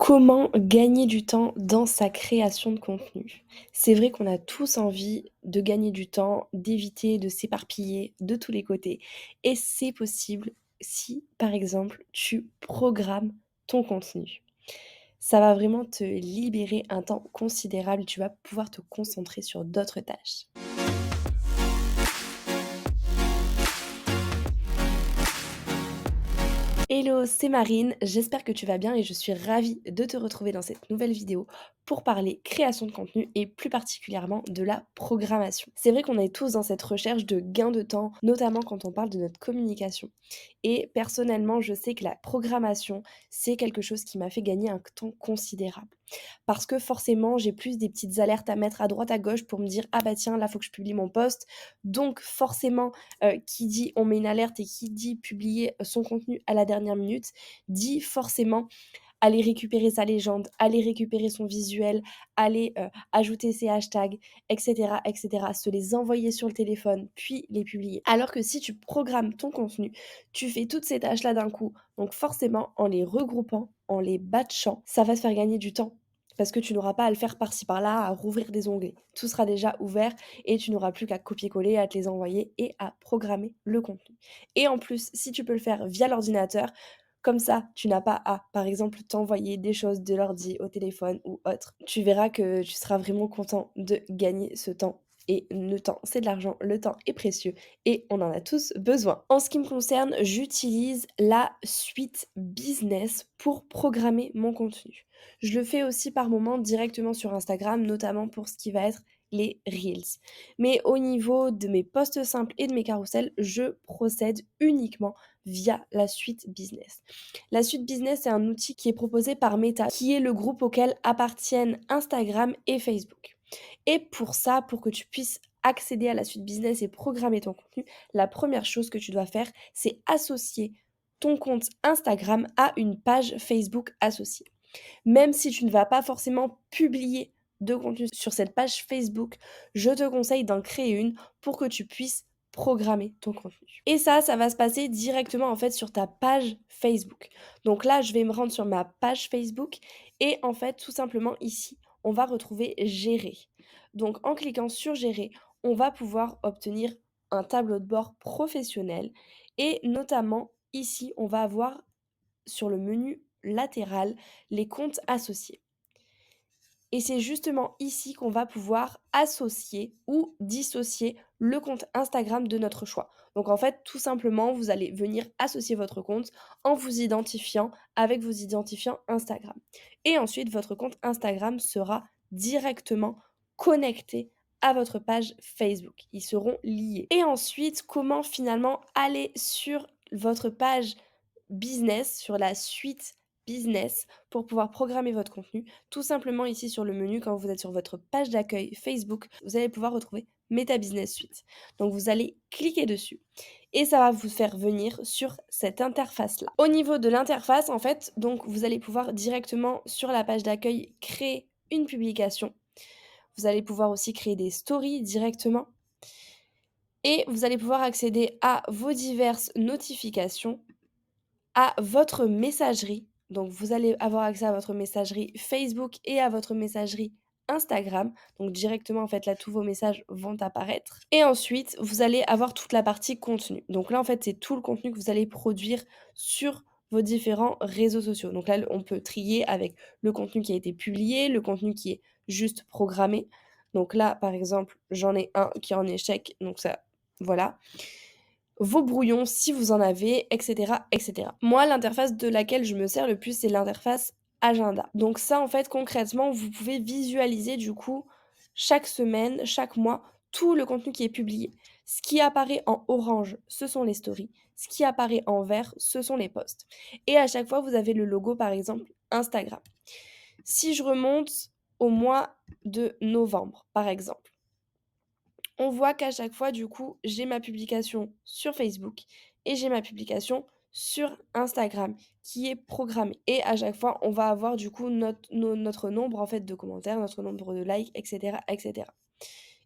Comment gagner du temps dans sa création de contenu? C'est vrai qu'on a tous envie de gagner du temps, d'éviter de s'éparpiller de tous les côtés et c'est possible si, par exemple, tu programmes ton contenu. Ça va vraiment te libérer un temps considérable, tu vas pouvoir te concentrer sur d'autres tâches. Hello, c'est Marine, j'espère que tu vas bien et je suis ravie de te retrouver dans cette nouvelle vidéo pour parler création de contenu et plus particulièrement de la programmation. C'est vrai qu'on est tous dans cette recherche de gain de temps, notamment quand on parle de notre communication. Et personnellement, je sais que la programmation, c'est quelque chose qui m'a fait gagner un temps considérable. Parce que forcément, j'ai plus des petites alertes à mettre à droite à gauche pour me dire: «Ah bah tiens, là, faut que je publie mon post». Donc forcément, qui dit on met une alerte et qui dit publier son contenu à la dernière minute, dit forcément aller récupérer sa légende, aller récupérer son visuel, aller, ajouter ses hashtags et cetera, se les envoyer sur le téléphone, puis les publier. Alors que si tu programmes ton contenu, tu fais toutes ces tâches-là d'un coup, donc forcément en les regroupant, en les batchant, ça va te faire gagner du temps. Parce que tu n'auras pas à le faire par-ci par-là, à rouvrir des onglets. Tout sera déjà ouvert et tu n'auras plus qu'à copier-coller, à te les envoyer et à programmer le contenu. Et en plus, si tu peux le faire via l'ordinateur, comme ça, tu n'as pas à, par exemple, t'envoyer des choses de l'ordi au téléphone ou autre. Tu verras que tu seras vraiment content de gagner ce temps. Et le temps, c'est de l'argent, le temps est précieux et on en a tous besoin. En ce qui me concerne, j'utilise la suite business pour programmer mon contenu. Je le fais aussi par moment directement sur Instagram, notamment pour ce qui va être les reels. Mais au niveau de mes posts simples et de mes carousels, je procède uniquement via la suite business. La suite business, c'est un outil qui est proposé par Meta, qui est le groupe auquel appartiennent Instagram et Facebook. Et pour ça, pour que tu puisses accéder à la suite business et programmer ton contenu, la première chose que tu dois faire, c'est associer ton compte Instagram à une page Facebook associée. Même si tu ne vas pas forcément publier de contenu sur cette page Facebook, je te conseille d'en créer une pour que tu puisses programmer ton contenu. Et ça va se passer directement en fait sur ta page Facebook. Donc là, je vais me rendre sur ma page Facebook et en fait, tout simplement ici, on va retrouver gérer. Donc en cliquant sur gérer, on va pouvoir obtenir un tableau de bord professionnel et notamment ici, on va avoir sur le menu latéral les comptes associés. Et c'est justement ici qu'on va pouvoir associer ou dissocier le compte Instagram de notre choix. Donc en fait, tout simplement, vous allez venir associer votre compte en vous identifiant avec vos identifiants Instagram. Et ensuite, votre compte Instagram sera directement connecté à votre page Facebook. Ils seront liés. Et ensuite, comment finalement aller sur votre page business, sur la suite business pour pouvoir programmer votre contenu. Tout simplement ici sur le menu, quand vous êtes sur votre page d'accueil Facebook, vous allez pouvoir retrouver Meta Business Suite. Donc vous allez cliquer dessus et ça va vous faire venir sur cette interface-là. Au niveau de l'interface, en fait, donc vous allez pouvoir directement sur la page d'accueil créer une publication. Vous allez pouvoir aussi créer des stories directement et vous allez pouvoir accéder à vos diverses notifications, à votre messagerie. Donc vous allez avoir accès à votre messagerie Facebook et à votre messagerie Instagram. Donc directement, en fait, là, tous vos messages vont apparaître. Et ensuite, vous allez avoir toute la partie contenu. Donc là, en fait, c'est tout le contenu que vous allez produire sur vos différents réseaux sociaux. Donc là, on peut trier avec le contenu qui a été publié, le contenu qui est juste programmé. Donc là, par exemple, j'en ai un qui est en échec. Donc ça, voilà, vos brouillons si vous en avez, etc., etc. Moi, l'interface de laquelle je me sers le plus, c'est l'interface agenda. Donc ça, en fait, concrètement, vous pouvez visualiser du coup chaque semaine, chaque mois, tout le contenu qui est publié. Ce qui apparaît en orange, ce sont les stories. Ce qui apparaît en vert, ce sont les posts. Et à chaque fois, vous avez le logo, par exemple, Instagram. Si je remonte au mois de novembre, par exemple, on voit qu'à chaque fois, du coup, j'ai ma publication sur Facebook et j'ai ma publication sur Instagram qui est programmée. Et à chaque fois, on va avoir du coup notre nombre en fait de commentaires, notre nombre de likes, etc., etc.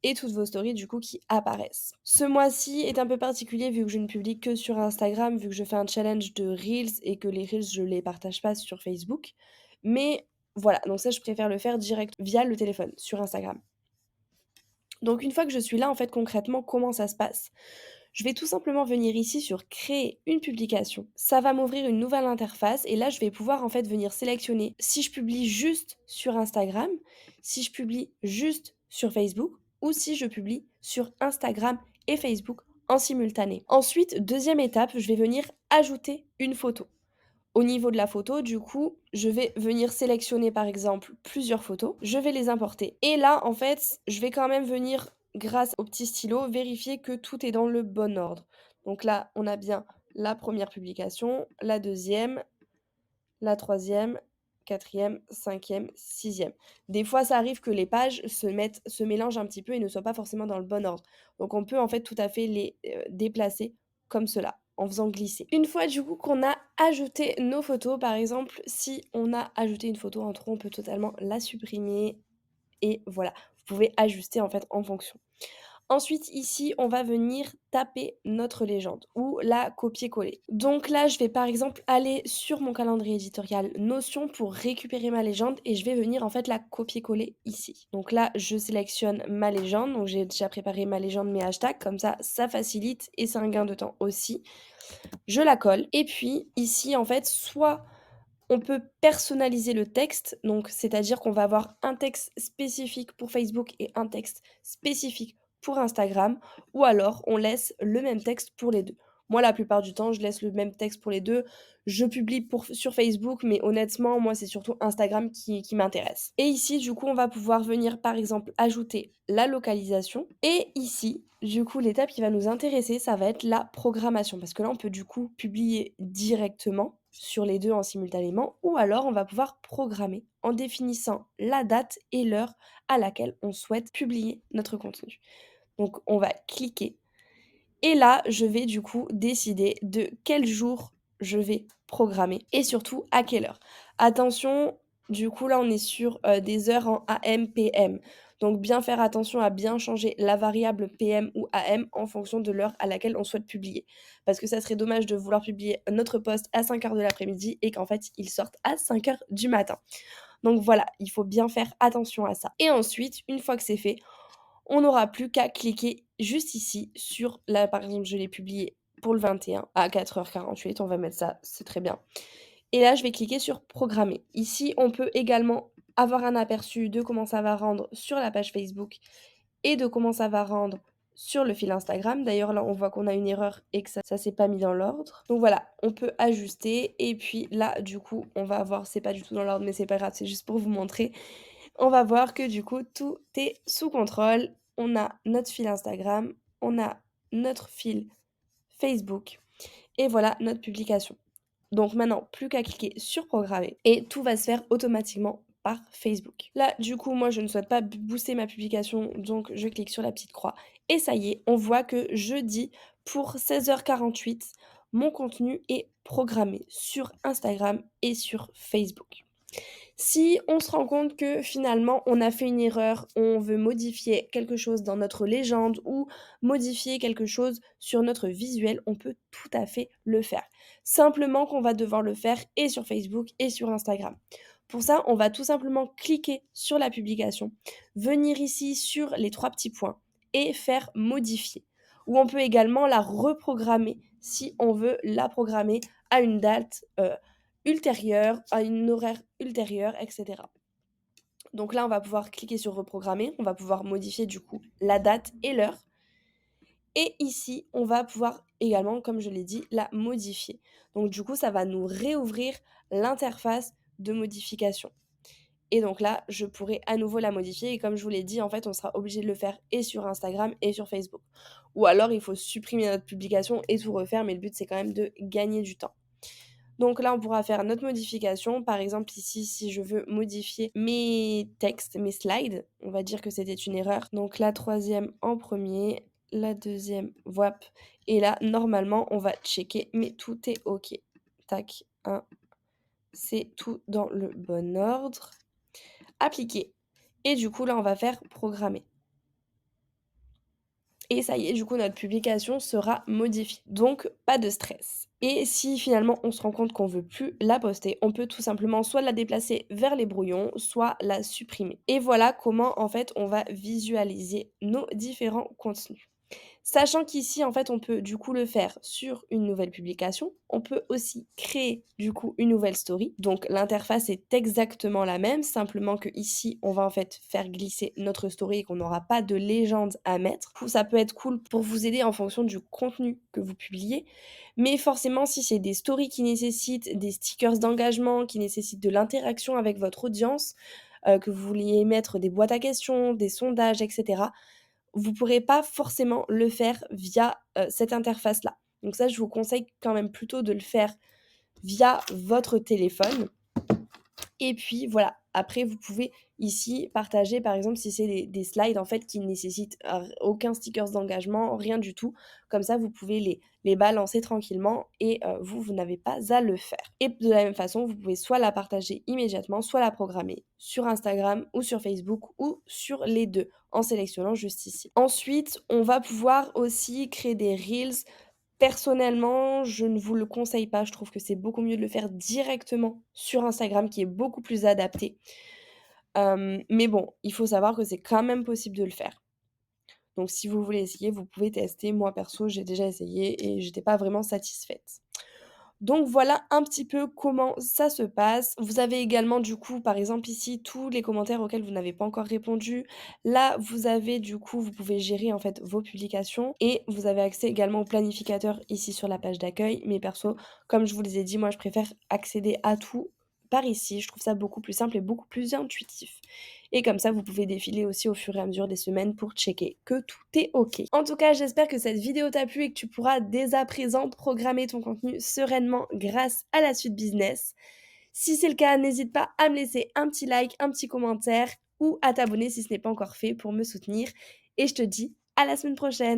Et toutes vos stories du coup qui apparaissent. Ce mois-ci est un peu particulier vu que je ne publie que sur Instagram, vu que je fais un challenge de Reels et que les Reels je les partage pas sur Facebook. Mais voilà, donc ça, je préfère le faire direct via le téléphone, sur Instagram. Donc une fois que je suis là, en fait, concrètement, comment ça se passe? Je vais tout simplement venir ici sur créer une publication. Ça va m'ouvrir une nouvelle interface et là, je vais pouvoir en fait venir sélectionner si je publie juste sur Instagram, si je publie juste sur Facebook ou si je publie sur Instagram et Facebook en simultané. Ensuite, deuxième étape, je vais venir ajouter une photo. Au niveau de la photo, du coup, je vais venir sélectionner par exemple plusieurs photos, je vais les importer. Et là, en fait, je vais quand même venir, grâce au petit stylo, vérifier que tout est dans le bon ordre. Donc là, on a bien la première publication, la deuxième, la troisième, quatrième, cinquième, sixième. Des fois, ça arrive que les pages se mélangent un petit peu et ne soient pas forcément dans le bon ordre. Donc on peut en fait tout à fait les déplacer comme cela, en faisant glisser. Une fois du coup qu'on a ajouté nos photos, par exemple, si on a ajouté une photo en trop, on peut totalement la supprimer et voilà, vous pouvez ajuster en fait en fonction. Ensuite, ici, on va venir taper notre légende ou la copier-coller. Donc là, je vais par exemple aller sur mon calendrier éditorial Notion pour récupérer ma légende et je vais venir en fait la copier-coller ici. Donc là, je sélectionne ma légende. Donc j'ai déjà préparé ma légende, mes hashtags. Comme ça facilite et c'est un gain de temps aussi. Je la colle. Et puis ici, en fait, soit on peut personnaliser le texte, donc c'est-à-dire qu'on va avoir un texte spécifique pour Facebook et un texte spécifique pour Instagram, ou alors on laisse le même texte pour les deux. Moi, la plupart du temps, je laisse le même texte pour les deux. Je publie sur Facebook, mais honnêtement, moi, c'est surtout Instagram qui m'intéresse. Et ici, du coup, on va pouvoir venir, par exemple, ajouter la localisation. Et ici, du coup, l'étape qui va nous intéresser, ça va être la programmation. Parce que là, on peut du coup publier directement sur les deux en simultanément, ou alors on va pouvoir programmer en définissant la date et l'heure à laquelle on souhaite publier notre contenu. Donc on va cliquer et là je vais du coup décider de quel jour je vais programmer et surtout à quelle heure. Attention, du coup là on est sur des heures en AM, PM. Donc bien faire attention à bien changer la variable PM ou AM en fonction de l'heure à laquelle on souhaite publier. Parce que ça serait dommage de vouloir publier notre post à 5 heures de l'après-midi et qu'en fait il sorte à 5 heures du matin. Donc voilà, il faut bien faire attention à ça. Et ensuite, une fois que c'est fait, on n'aura plus qu'à cliquer juste ici sur, là par exemple je l'ai publié pour le 21 à 4h48, on va mettre ça, c'est très bien. Et là je vais cliquer sur programmer. Ici on peut également avoir un aperçu de comment ça va rendre sur la page Facebook et de comment ça va rendre sur le fil Instagram. D'ailleurs là on voit qu'on a une erreur et que ça s'est pas mis dans l'ordre. Donc voilà, on peut ajuster et puis là du coup on va avoir, c'est pas du tout dans l'ordre mais c'est pas grave, c'est juste pour vous montrer. On va voir que du coup, tout est sous contrôle. On a notre fil Instagram, on a notre fil Facebook et voilà notre publication. Donc maintenant, plus qu'à cliquer sur programmer et tout va se faire automatiquement par Facebook. Là, du coup, moi, je ne souhaite pas booster ma publication, donc je clique sur la petite croix et ça y est, on voit que jeudi pour 16h48, mon contenu est programmé sur Instagram et sur Facebook. Si on se rend compte que finalement on a fait une erreur, on veut modifier quelque chose dans notre légende ou modifier quelque chose sur notre visuel, on peut tout à fait le faire. Simplement qu'on va devoir le faire et sur Facebook et sur Instagram. Pour ça, on va tout simplement cliquer sur la publication, venir ici sur les trois petits points et faire modifier. Ou on peut également la reprogrammer si on veut la programmer à une date ultérieure, à une horaire ultérieure, etc. Donc là, on va pouvoir cliquer sur reprogrammer, on va pouvoir modifier du coup la date et l'heure. Et ici, on va pouvoir également, comme je l'ai dit, la modifier. Donc du coup, ça va nous réouvrir l'interface de modification. Et donc là, je pourrai à nouveau la modifier. Et comme je vous l'ai dit, en fait, on sera obligé de le faire et sur Instagram et sur Facebook. Ou alors, il faut supprimer notre publication et tout refaire. Mais le but, c'est quand même de gagner du temps. Donc là, on pourra faire notre modification. Par exemple, ici, si je veux modifier mes textes, mes slides, on va dire que c'était une erreur. Donc la troisième en premier, la deuxième, voilà. Et là, normalement, on va checker, mais tout est OK. Tac, 1, c'est tout dans le bon ordre. Appliquer. Et du coup, là, on va faire programmer. et ça y est, du coup, notre publication sera modifiée. Donc, pas de stress. Et si finalement on se rend compte qu'on veut plus la poster, on peut tout simplement soit la déplacer vers les brouillons, soit la supprimer. Et voilà comment en fait on va visualiser nos différents contenus. Sachant qu'ici, en fait, on peut du coup le faire sur une nouvelle publication. On peut aussi créer du coup une nouvelle story. Donc l'interface est exactement la même, simplement que ici, on va en fait faire glisser notre story et qu'on n'aura pas de légende à mettre. Ça peut être cool pour vous aider en fonction du contenu que vous publiez. Mais forcément, si c'est des stories qui nécessitent des stickers d'engagement, qui nécessitent de l'interaction avec votre audience, que vous vouliez mettre des boîtes à questions, des sondages, etc., vous pourrez pas forcément le faire via, cette interface-là. Donc ça, je vous conseille quand même plutôt de le faire via votre téléphone et puis voilà, après vous pouvez ici partager par exemple si c'est des slides en fait qui ne nécessitent aucun stickers d'engagement, rien du tout. Comme ça vous pouvez les balancer tranquillement et vous n'avez pas à le faire. Et de la même façon, vous pouvez soit la partager immédiatement, soit la programmer sur Instagram ou sur Facebook ou sur les 2 en sélectionnant juste ici. Ensuite, on va pouvoir aussi créer des reels. Personnellement, je ne vous le conseille pas. Je trouve que c'est beaucoup mieux de le faire directement sur Instagram qui est beaucoup plus adapté. Mais bon, il faut savoir que c'est quand même possible de le faire. Donc si vous voulez essayer, vous pouvez tester. Moi perso, j'ai déjà essayé et j'étais pas vraiment satisfaite. Donc voilà un petit peu comment ça se passe. Vous avez également du coup, par exemple ici, tous les commentaires auxquels vous n'avez pas encore répondu. Là, vous avez du coup, vous pouvez gérer en fait vos publications et vous avez accès également au planificateur ici sur la page d'accueil. Mais perso, comme je vous les ai dit, moi je préfère accéder à tout par ici. Je trouve ça beaucoup plus simple et beaucoup plus intuitif. Et comme ça, vous pouvez défiler aussi au fur et à mesure des semaines pour checker que tout est OK. En tout cas, j'espère que cette vidéo t'a plu et que tu pourras dès à présent programmer ton contenu sereinement grâce à la suite business. Si c'est le cas, n'hésite pas à me laisser un petit like, un petit commentaire ou à t'abonner si ce n'est pas encore fait pour me soutenir. Et je te dis à la semaine prochaine.